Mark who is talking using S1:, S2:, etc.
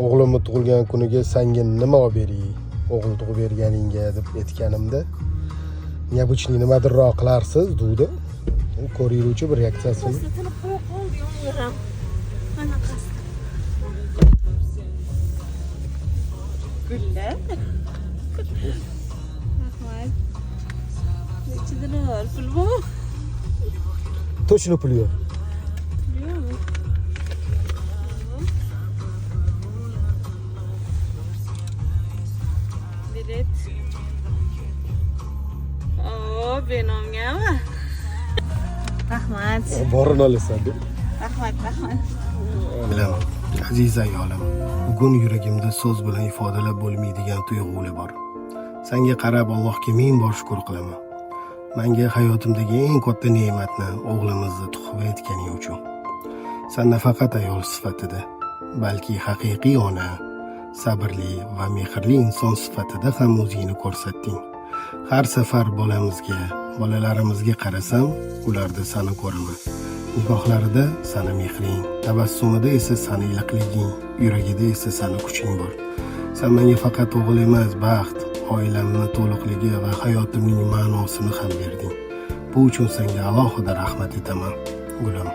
S1: o'g'limni tug'ilgan kuniga senga nima olib beray, o'g'il tug'ib berganingga deb aytganimda neobычный nimadirroq qilarsiz degdi. Ko'ruvchi bir reaksiyasini.
S2: Gullar. Rahmat. Nechidir pul bu?
S1: Точно pul yo'q.
S2: Bilet. Oo, benomgami? Rahmat.
S1: Borini olasan deb.
S2: Rahmat.
S1: Bilaman, aziz ayolim. Bugun yuragimda so'z bilan ifodalab bo'lmaydigan tuyg'ular bor. Senga qarab Allohga ming bor shukr qilaman. Menga hayotimdagi eng katta ne'matni o'g'limizni tug'ib etganing uchun. Sen nafaqat ayol sifatida, balki haqiqiy ona, sabrli va mehrli inson sifatida ham o'zingni ko'rsatding. Har safar bolalarimizga qarasam, ularda seni ko'raman. Nigohlarida seni mehring, tabassumida esa seni iliqliging, yuragida esa seni kuching bor. Sen menga faqat o'g'il emas, baxt, oilamni to'liqligi va hayotimning ma'nosini ham berding. Bu uchun senga alohida rahmat etaman, gulim.